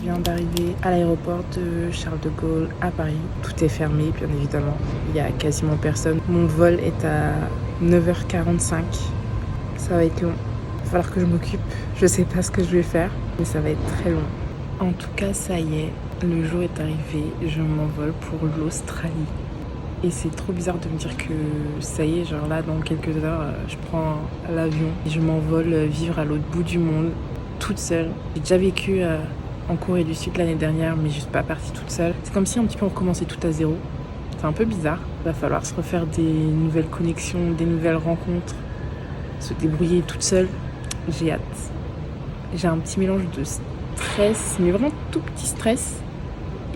Je viens d'arriver à l'aéroport de Charles de Gaulle à Paris. Tout est fermé, bien évidemment. Il n'y a quasiment personne. Mon vol est à 9h45. Ça va être long. Il va falloir que je m'occupe. Je sais pas ce que je vais faire, mais ça va être très long. En tout cas, ça y est, le jour est arrivé. Je m'envole pour l'Australie. Et c'est trop bizarre de me dire que ça y est, genre là, dans quelques heures, je prends l'avion et je m'envole vivre à l'autre bout du monde, toute seule. J'ai déjà vécu en Corée du Sud l'année dernière, mais je suis pas partie toute seule. C'est comme si un petit peu on recommençait tout à zéro. C'est un peu bizarre. Il va falloir se refaire des nouvelles connexions, des nouvelles rencontres, se débrouiller toute seule. J'ai hâte. J'ai un petit mélange de stress, mais vraiment tout petit stress,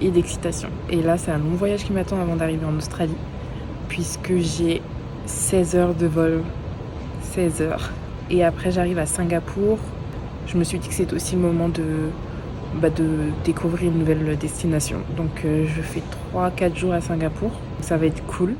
et d'excitation. Et là, c'est un long voyage qui m'attend avant d'arriver en Australie, puisque j'ai 16 heures de vol. 16 heures. Et après, j'arrive à Singapour. Je me suis dit que c'était aussi le moment de découvrir une nouvelle destination. Donc, je fais 3-4 jours à Singapour. Ça va être cool.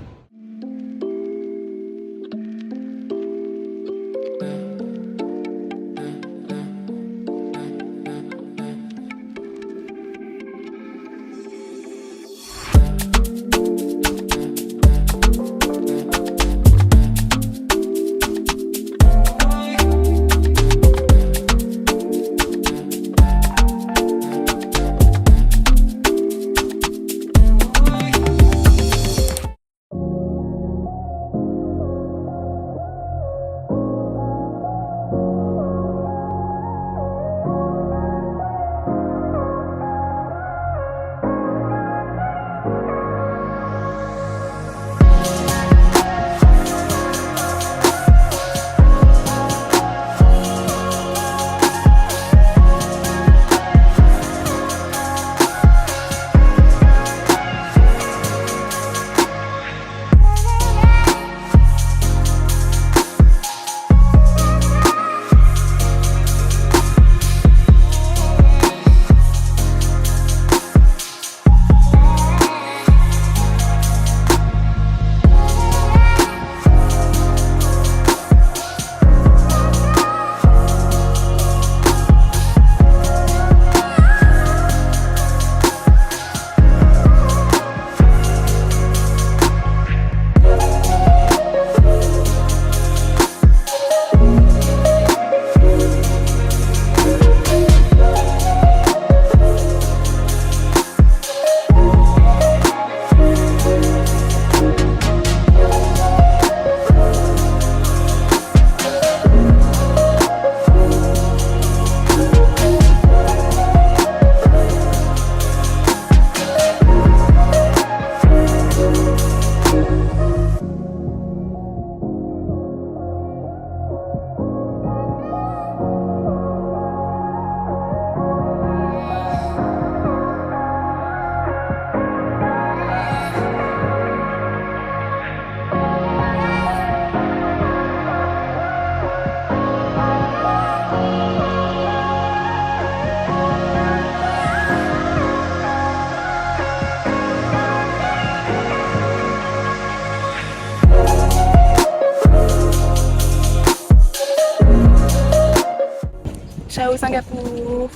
Ciao Singapour.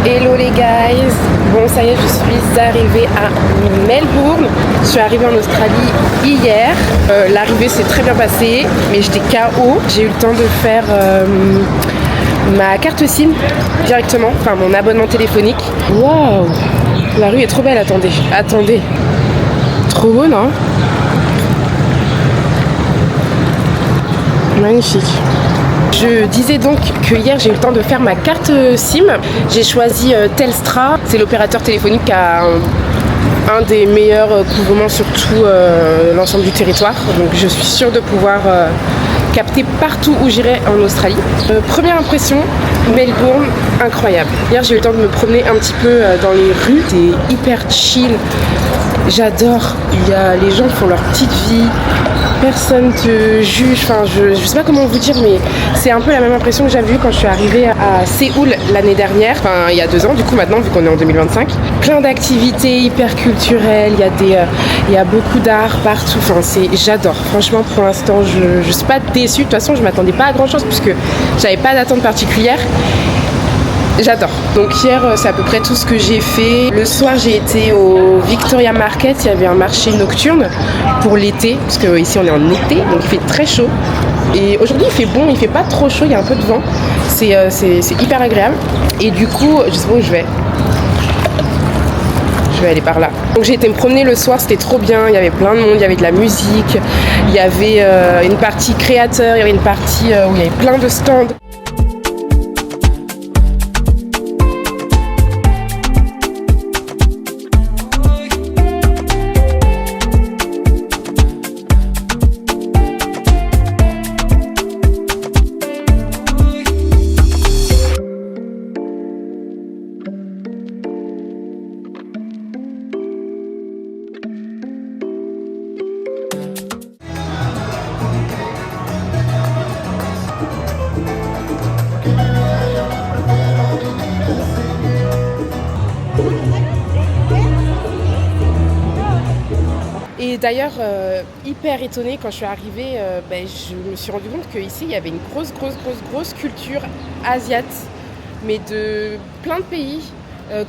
Hello les guys. Bon, ça y est, je suis arrivée à Melbourne. Je suis arrivée en Australie hier. L'arrivée s'est très bien passée, mais j'étais KO. J'ai eu le temps de faire ma carte SIM directement, enfin mon abonnement téléphonique. Waouh, la rue est trop belle. Attendez. Trop beau, non? Magnifique. Je disais donc que hier j'ai eu le temps de faire ma carte SIM. J'ai choisi Telstra. C'est l'opérateur téléphonique qui a un des meilleurs couvrements sur tout l'ensemble du territoire. Donc je suis sûre de pouvoir capter partout où j'irai en Australie. Première impression, Melbourne, incroyable. Hier j'ai eu le temps de me promener un petit peu dans les rues. C'est hyper chill. J'adore. Les gens font leur petite vie. personne te juge. Enfin, je sais pas comment vous dire, mais c'est un peu la même impression que j'avais eue quand je suis arrivée à Séoul l'année dernière. Enfin, il y a 2 ans, du coup, maintenant, vu qu'on est en 2025. Plein d'activités hyper culturelles. Il y a beaucoup d'art partout. Enfin, j'adore. Franchement, pour l'instant, je suis pas déçue. De toute façon, je m'attendais pas à grand chose puisque j'avais pas d'attente particulière. J'adore. Donc hier, c'est à peu près tout ce que j'ai fait. Le soir, j'ai été au Victoria Market. Il y avait un marché nocturne pour l'été, parce que ici on est en été, donc il fait très chaud. Et aujourd'hui, il fait bon, il fait pas trop chaud, il y a un peu de vent. C'est hyper agréable. Et du coup, je sais pas où je vais. Je vais aller par là. Donc j'ai été me promener le soir, c'était trop bien. Il y avait plein de monde, il y avait de la musique, il y avait une partie créateur, il y avait une partie où il y avait plein de stands. Et d'ailleurs, hyper étonnée quand je suis arrivée, je me suis rendu compte qu'ici, il y avait une grosse culture asiate, mais de plein de pays.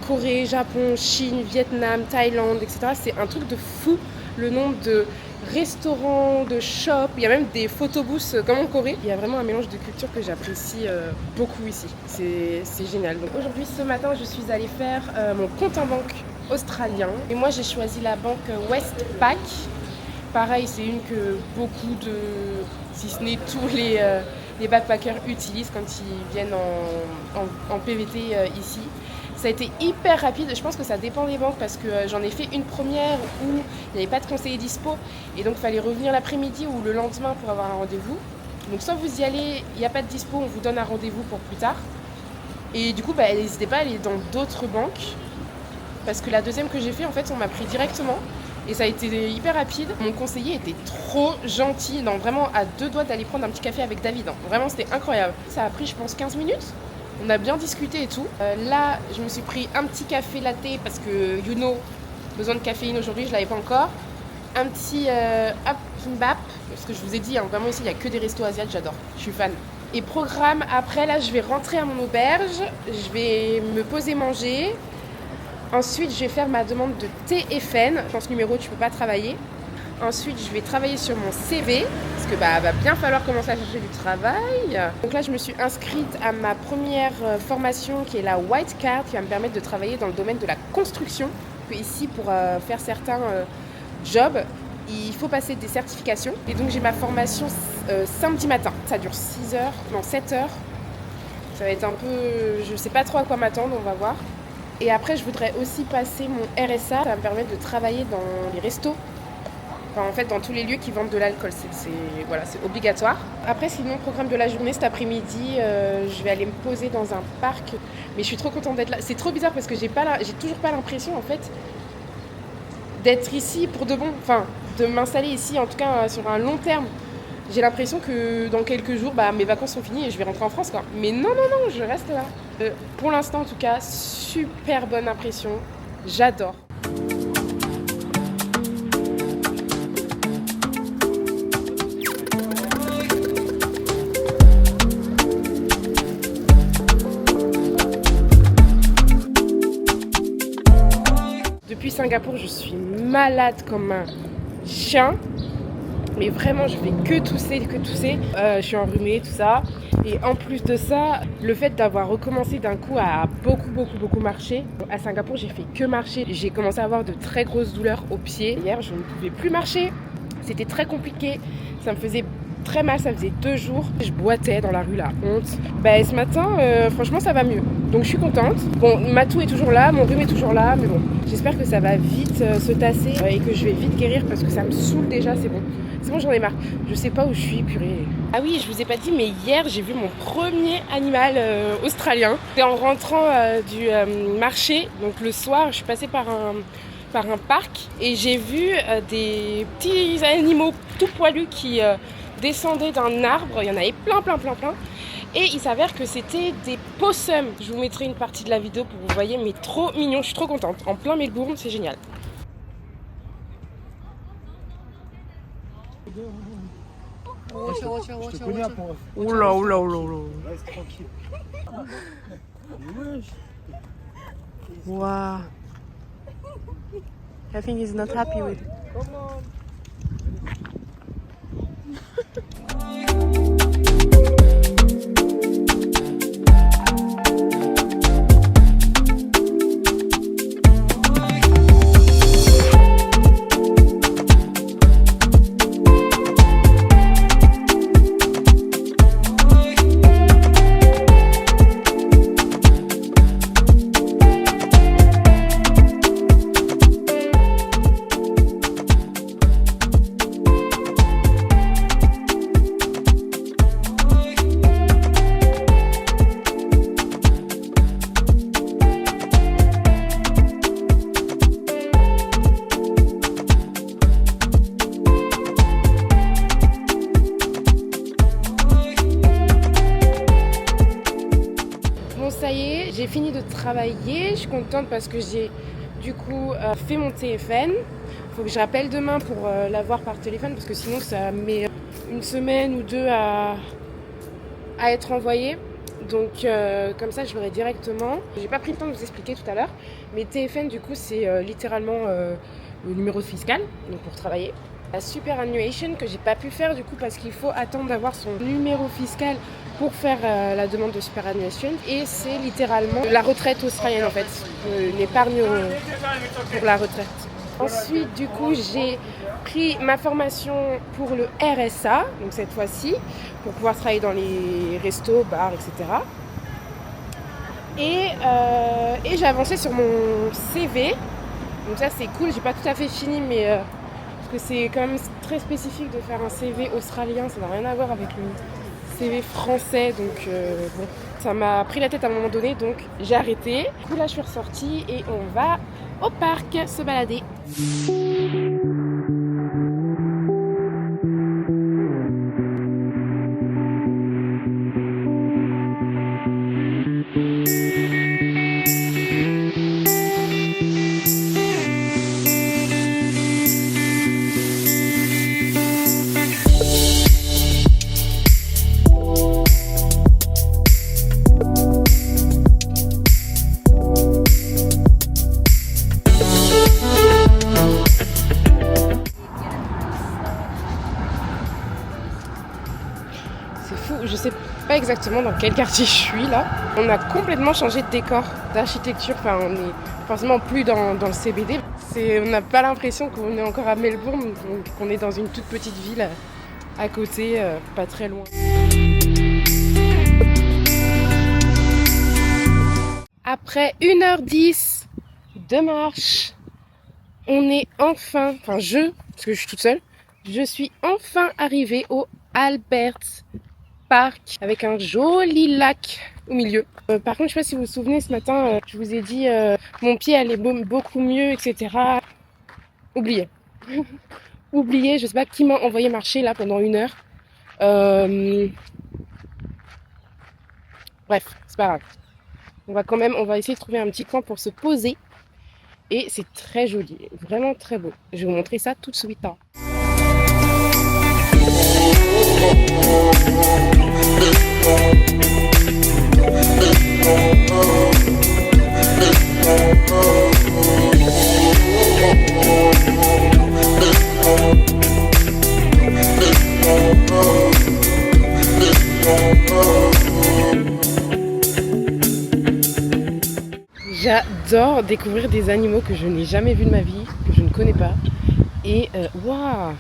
Corée, Japon, Chine, Vietnam, Thaïlande, etc. C'est un truc de fou, le nombre de restaurants, de shops. Il y a même des photobooths comme en Corée. Il y a vraiment un mélange de cultures que j'apprécie beaucoup ici. C'est génial. Donc aujourd'hui, ce matin, je suis allée faire mon compte en banque australien. Et moi, j'ai choisi la banque Westpac. Pareil, c'est une que beaucoup si ce n'est tous les backpackers utilisent quand ils viennent en PVT ici. Ça a été hyper rapide, je pense que ça dépend des banques parce que j'en ai fait une première où il n'y avait pas de conseiller dispo et donc il fallait revenir l'après-midi ou le lendemain pour avoir un rendez-vous. Donc soit vous y allez, il n'y a pas de dispo, on vous donne un rendez-vous pour plus tard. Et du coup, n'hésitez pas à aller dans d'autres banques parce que la deuxième que j'ai fait, en fait, on m'a pris directement et ça a été hyper rapide. Mon conseiller était trop gentil, non, vraiment à 2 doigts d'aller prendre un petit café avec David. Hein. Vraiment, c'était incroyable. Ça a pris, je pense, 15 minutes. On a bien discuté et tout. Là, je me suis pris un petit café latte parce que, besoin de caféine aujourd'hui, je ne l'avais pas encore. Un petit kimbap, parce que je vous ai dit, hein, vraiment ici, il n'y a que des restos asiatiques, j'adore. Je suis fan. Et programme, après, là, je vais rentrer à mon auberge. Je vais me poser manger. Ensuite, je vais faire ma demande de TFN. Dans ce numéro, tu ne peux pas travailler. Ensuite, je vais travailler sur mon CV, parce que va bien falloir commencer à chercher du travail. Donc là, je me suis inscrite à ma première formation qui est la White Card, qui va me permettre de travailler dans le domaine de la construction. Ici, pour faire certains jobs, il faut passer des certifications. Et donc, j'ai ma formation samedi matin. Ça dure 7 heures. Ça va être un peu... Je ne sais pas trop à quoi m'attendre, on va voir. Et après, je voudrais aussi passer mon RSA. Ça va me permettre de travailler dans les restos. Enfin, en fait, dans tous les lieux qui vendent de l'alcool, c'est obligatoire. Après, sinon, programme de la journée, cet après-midi, je vais aller me poser dans un parc. Mais je suis trop contente d'être là. C'est trop bizarre parce que j'ai toujours pas l'impression, en fait, d'être ici pour de bon. Enfin, de m'installer ici, en tout cas, sur un long terme. J'ai l'impression que dans quelques jours, mes vacances sont finies et je vais rentrer en France, quoi. Mais non, je reste là. Pour l'instant, en tout cas, super bonne impression. J'adore. Depuis Singapour, je suis malade comme un chien. Mais vraiment, je fais que tousser. Je suis enrhumée, tout ça. Et en plus de ça, le fait d'avoir recommencé d'un coup à beaucoup marcher. À Singapour, j'ai fait que marcher. J'ai commencé à avoir de très grosses douleurs aux pieds. Hier, je ne pouvais plus marcher. C'était très compliqué. Ça me faisait très mal, ça faisait 2 jours. Je boitais dans la rue, la honte. Ce matin, franchement, ça va mieux. Donc je suis contente. Bon, ma toux est toujours là, mon rhume est toujours là, mais bon, j'espère que ça va vite se tasser et que je vais vite guérir parce que ça me saoule déjà, c'est bon. C'est bon, j'en ai marre. Je sais pas où je suis, purée. Ah oui, je vous ai pas dit, mais hier, j'ai vu mon premier animal australien. C'était en rentrant du marché, donc le soir, je suis passée par par un parc et j'ai vu des petits animaux tout poilus qui descendaient d'un arbre. Il y en avait plein. Et il s'avère que c'était des possums. Je vous mettrai une partie de la vidéo pour que vous voyez, mais trop mignon, je suis trop contente. En plein Melbourne, c'est génial. Oula. Reste tranquille. Wow. I think he's not happy with it. Ça y est, j'ai fini de travailler, je suis contente parce que j'ai du coup fait mon TFN. Il faut que je rappelle demain pour l'avoir par téléphone parce que sinon ça met une semaine ou deux à être envoyé. Donc comme ça je l'aurai directement. J'ai pas pris le temps de vous expliquer tout à l'heure, mais TFN du coup c'est littéralement le numéro fiscal, donc pour travailler. La superannuation que j'ai pas pu faire du coup parce qu'il faut attendre d'avoir son numéro fiscal pour faire la demande de superannuation et c'est littéralement la retraite australienne en fait, une épargne pour la retraite. Ensuite du coup j'ai pris ma formation pour le RSA, donc cette fois-ci, pour pouvoir travailler dans les restos, bars, etc. Et j'ai avancé sur mon CV, donc ça c'est cool, j'ai pas tout à fait fini mais parce que c'est quand même très spécifique de faire un CV australien, ça n'a rien à voir avec le CV français, donc bon, ça m'a pris la tête à un moment donné, donc j'ai arrêté. Du coup là je suis ressortie et on va au parc se balader. Je sais pas exactement dans quel quartier je suis là. On a complètement changé de décor, d'architecture. Enfin, on est forcément plus dans le CBD. On n'a pas l'impression qu'on est encore à Melbourne, donc qu'on est dans une toute petite ville à côté, pas très loin. Après 1h10 de marche, on est enfin, parce que je suis toute seule, je suis enfin arrivée au Albert Park avec un joli lac au milieu. Par contre, je sais pas si vous vous souvenez, ce matin, je vous ai dit mon pied allait beaucoup mieux, etc. Oubliez. Oubliez, je sais pas qui m'a envoyé marcher là pendant 1 heure. Bref, c'est pas grave. On va essayer de trouver un petit coin pour se poser. Et c'est très joli, vraiment très beau. Je vais vous montrer ça tout de suite. J'adore découvrir des animaux que je n'ai jamais vus de ma vie, que je ne connais pas. Et waouh,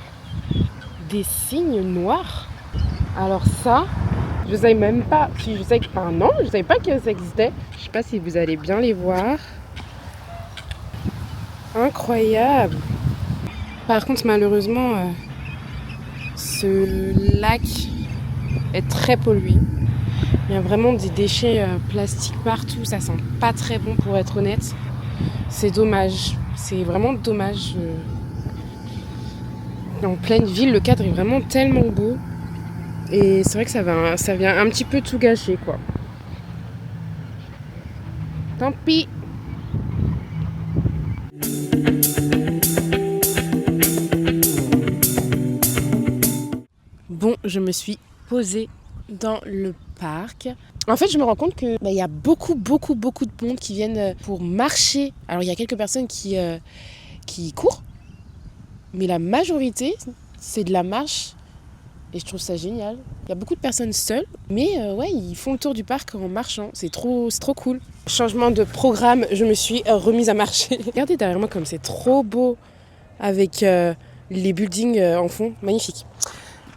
des cygnes noirs. Alors ça, je savais même pas. Si je savais, enfin non, je savais pas que ça existait. Je sais pas si vous allez bien les voir. Incroyable. Par contre, malheureusement, ce lac est très pollué. Il y a vraiment des déchets plastiques partout. Ça sent pas très bon pour être honnête. C'est dommage. C'est vraiment dommage. En pleine ville, le cadre est vraiment tellement beau. Et c'est vrai que ça vient un petit peu tout gâcher, quoi. Tant pis. Bon, je me suis posée dans le parc. En fait, je me rends compte que y a beaucoup de monde qui viennent pour marcher. Alors, il y a quelques personnes qui courent, mais la majorité, c'est de la marche. Et je trouve ça génial. Il y a beaucoup de personnes seules, mais ils font le tour du parc en marchant. C'est trop cool. Changement de programme, je me suis remise à marcher. Regardez derrière moi comme c'est trop beau avec les buildings en fond. Magnifique.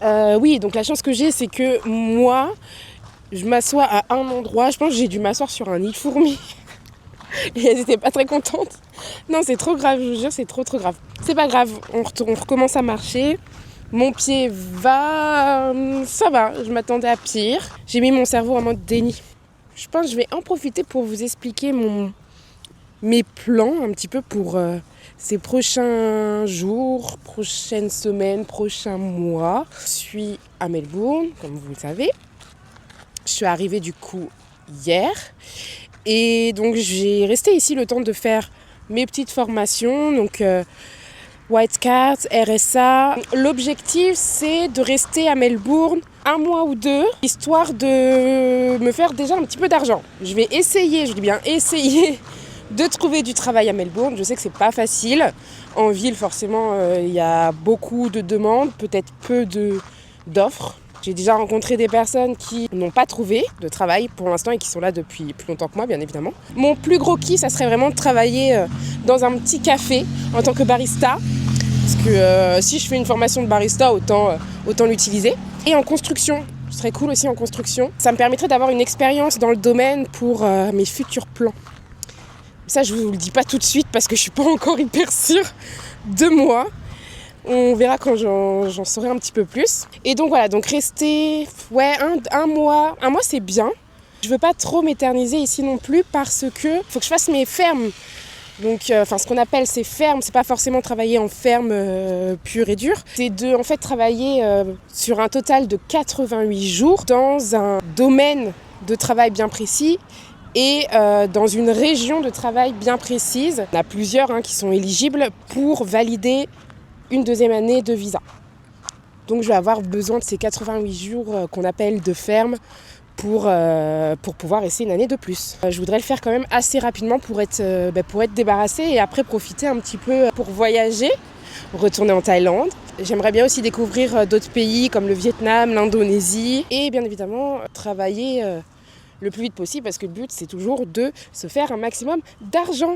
Oui, donc la chance que j'ai, c'est que moi, je m'assois à un endroit. Je pense que j'ai dû m'asseoir sur un nid de fourmis. Et elles n'étaient pas très contentes. Non, c'est trop grave, je vous jure, c'est trop grave. C'est pas grave, on recommence à marcher. Mon pied va... Ça va, je m'attendais à pire. J'ai mis mon cerveau en mode déni. Je pense que je vais en profiter pour vous expliquer mes plans un petit peu pour ces prochains jours, prochaines semaines, prochains mois. Je suis à Melbourne, comme vous le savez. Je suis arrivée du coup hier. Et donc j'ai resté ici le temps de faire mes petites formations. Donc... White Card, RSA. L'objectif, c'est de rester à Melbourne 1 mois ou 2, histoire de me faire déjà un petit peu d'argent. Je vais essayer, je dis bien essayer, de trouver du travail à Melbourne. Je sais que c'est pas facile. En ville, forcément, il y a beaucoup de demandes, peut-être peu d'offres. J'ai déjà rencontré des personnes qui n'ont pas trouvé de travail pour l'instant et qui sont là depuis plus longtemps que moi, bien évidemment. Mon plus gros kiff, ça serait vraiment de travailler dans un petit café en tant que barista. Parce que si je fais une formation de barista, autant l'utiliser. Et en construction, ce serait cool aussi en construction. Ça me permettrait d'avoir une expérience dans le domaine pour mes futurs plans. Ça, je vous le dis pas tout de suite parce que je suis pas encore hyper sûre de moi. On verra quand j'en saurai un petit peu plus. Et donc voilà, donc rester un mois. Un mois, c'est bien. Je veux pas trop m'éterniser ici non plus parce que faut que je fasse mes fermes. Donc, ce qu'on appelle ces fermes, c'est pas forcément travailler en ferme pure et dure. C'est de en fait travailler sur un total de 88 jours dans un domaine de travail bien précis et dans une région de travail bien précise. Il y en a plusieurs qui sont éligibles pour valider une 2e année de visa. Donc je vais avoir besoin de ces 88 jours qu'on appelle de ferme pour pouvoir rester une année de plus. Je voudrais le faire quand même assez rapidement pour être débarrassée et après profiter un petit peu pour voyager, retourner en Thaïlande. J'aimerais bien aussi découvrir d'autres pays comme le Vietnam, l'Indonésie et bien évidemment travailler le plus vite possible parce que le but c'est toujours de se faire un maximum d'argent.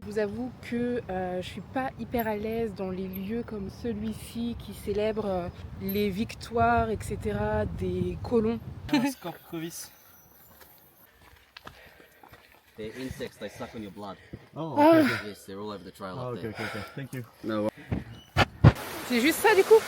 Je vous avoue que je suis pas hyper à l'aise dans les lieux comme celui-ci qui célèbre les victoires, etc. des colons. Scorpius. The insects, they suck on your blood. Oh, Ah. okay. Yes, they're all over the trail Oh, up okay, there. okay, okay. Thank you. No C'est juste ça du coup?